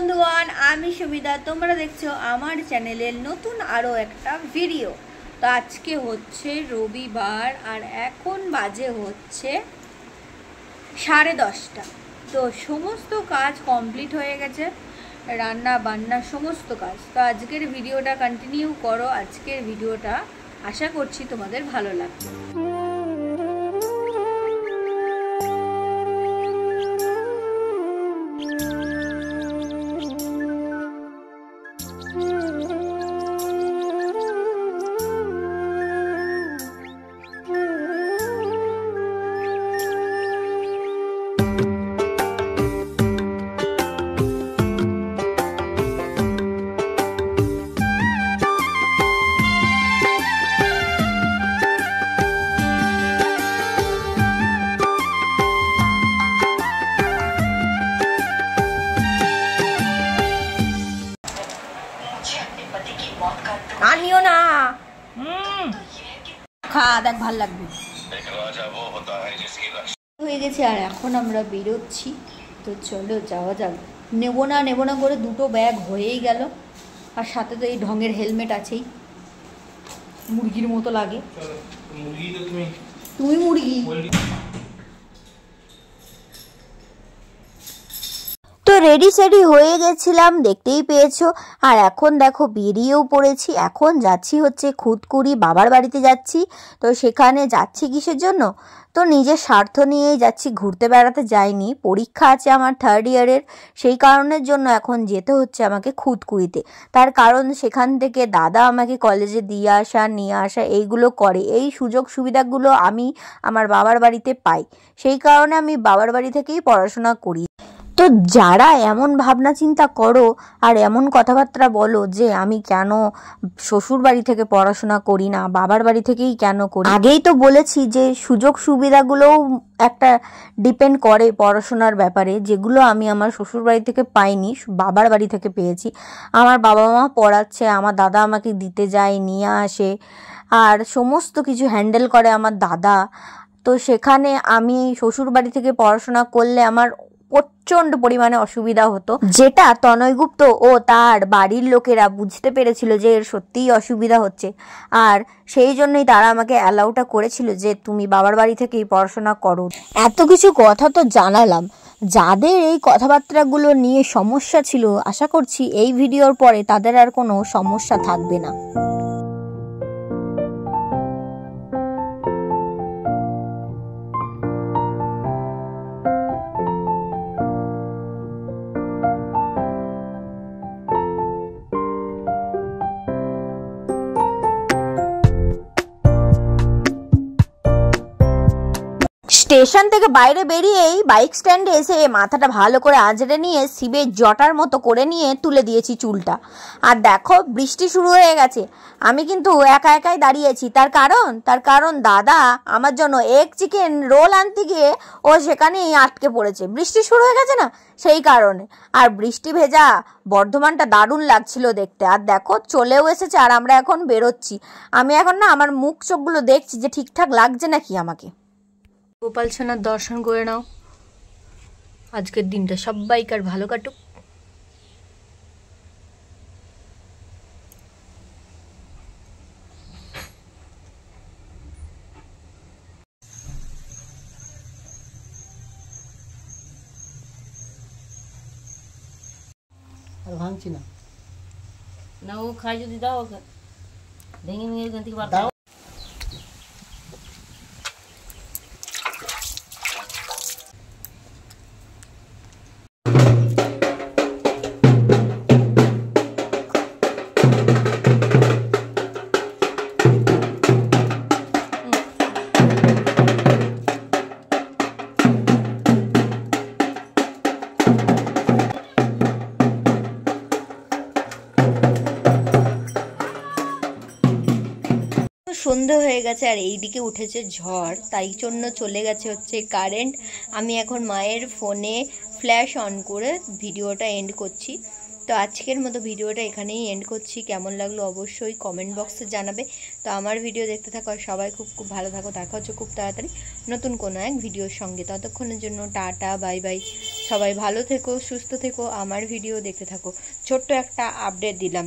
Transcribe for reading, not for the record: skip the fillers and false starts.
বন্ধুগণ, আমি সুবিধা, তোমরা দেখছো আমার চ্যানেলের নতুন আরও একটা ভিডিও। তো আজকে হচ্ছে রবিবার আর এখন বাজে হচ্ছে 10:30। তো সমস্ত কাজ কমপ্লিট হয়ে গেছে, রান্না বান্না সমস্ত কাজ। তো আজকের ভিডিওটা কন্টিনিউ করো। আজকের ভিডিওটা আশা করছি তোমাদের ভালো লাগবে। আনিও না, খা, দেখ ভাল লাগবে। হয়ে গেছে আর এখন আমরা বেরোচ্ছি। তো চলো যাওয়া যাক। নেবো না করে দুটো ব্যাগ হয়েই গেল, আর সাথে তো এই ঢঙের হেলমেট আছেই, মুরগির মতো লাগে। তুমি মুরগি। তো রেডি সেডি হয়ে গেছিলাম, দেখতেই পেয়েছো। আর এখন দেখো বেরিয়েও পড়েছি। এখন যাচ্ছি হচ্ছে খুদকুড়ি বাবার বাড়িতে যাচ্ছি। তো সেখানে যাচ্ছি কিসের জন্য? তো নিজের স্বার্থ নিয়েই যাচ্ছি, ঘুরতে বেড়াতে যাইনি। পরীক্ষা আছে আমার 3rd ইয়ারের, সেই কারণের জন্য এখন যেতে হচ্ছে আমাকে খুদকুড়িতে। তার কারণ সেখান থেকে দাদা আমাকে কলেজে দিয়ে আসা নিয়ে আসা এইগুলো করে। এই সুযোগ সুবিধাগুলো আমি আমার বাবার বাড়িতে পাই, সেই কারণে আমি বাবার বাড়ি থেকেই পড়াশোনা করি। তো যারা এমন ভাবনা চিন্তা করো আর এমন কথাবার্তা বলো যে আমি কেন শ্বশুর বাড়ি থেকে পড়াশোনা করি না, বাবার বাড়ি থেকেই কেন করি, আগেই তো বলেছি যে সুযোগ সুবিধাগুলোও একটা ডিপেন্ড করে পড়াশোনার ব্যাপারে, যেগুলো আমি আমার শ্বশুর বাড়ি থেকে পাইনি, বাবার বাড়ি থেকে পেয়েছি। আমার বাবা মা পড়াচ্ছে, আমার দাদা আমাকে দিতে যায়, নিয়ে আসে, আর সমস্ত কিছু হ্যান্ডেল করে আমার দাদা। তো সেখানে আমি শ্বশুর বাড়ি থেকে পড়াশোনা করলে আমার প্রচণ্ড পরিমাণে অসুবিধা হতো, যেটা তনয় গুপ্ত ও তার বাড়ির লোকেরা বুঝতে পেরেছিল যে এর সত্যিই অসুবিধা হচ্ছে। আর সেই জন্যই তারা আমাকে অ্যালাউটা করেছিল যে তুমি বাবার বাড়ি থেকেই পড়াশোনা করো। এত কিছু কথা তো জানালাম। যাদের এই কথাবার্তাগুলো নিয়ে সমস্যা ছিল, আশা করছি এই ভিডিওর পরে তাদের আর কোনো সমস্যা থাকবে না। স্টেশন থেকে বাইরে বেরিয়েই বাইক স্ট্যান্ডে এসে মাথাটা ভালো করে আঁচড়ে নিয়ে শিবের জটার মতো করে নিয়ে তুলে দিয়েছি চুলটা। আর দেখো বৃষ্টি শুরু হয়ে গেছে। আমি কিন্তু একা একাই দাঁড়িয়েছি, তার কারণ দাদা আমার জন্য এগ চিকেন রোল আনতে গিয়ে ও সেখানেই আটকে পড়েছে। বৃষ্টি শুরু হয়ে গেছে না, সেই কারণে। আর বৃষ্টি ভেজা বর্ধমানটা দারুণ লাগছিল দেখতে। আর দেখো চলেও এসেছে, আর আমরা এখন বেরোচ্ছি। আমি এখন না আমার মুখ চোখগুলো দেখছি যে ঠিকঠাক লাগছে নাকি আমাকে। গোপাল সোনার দর্শন করে নাও। আজকের দিনটা সবাইকার ভালো কাটুক। ভাঙছি না, ও খাই যদি দাও, ভেঙে ভেঙে এখান থেকে বার। সন্ধে হয়ে গেছে আর এইদিকে উঠেছে ঝড়, তাই জন্য চলে গেছে হচ্ছে কারেন্ট। আমি এখন মায়ের ফোনে ফ্ল্যাশ অন করে ভিডিওটা এন্ড করছি। তো আজকের মতো ভিডিওটা এখানেই এন্ড করছি। কেমন লাগলো অবশ্যই কমেন্ট বক্সে জানাবে। তো আমার ভিডিও দেখতে থাকো আর সবাই খুব খুব ভালো থাকো। দেখা হচ্ছে খুব তাড়াতাড়ি নতুন কোনো এক ভিডিওর সঙ্গে। ততক্ষণের জন্য টাটা, বাই বাই। সবাই ভালো থেকো, সুস্থ থেকো, আমার ভিডিও দেখতে থাকো। ছোট্ট একটা আপডেট দিলাম।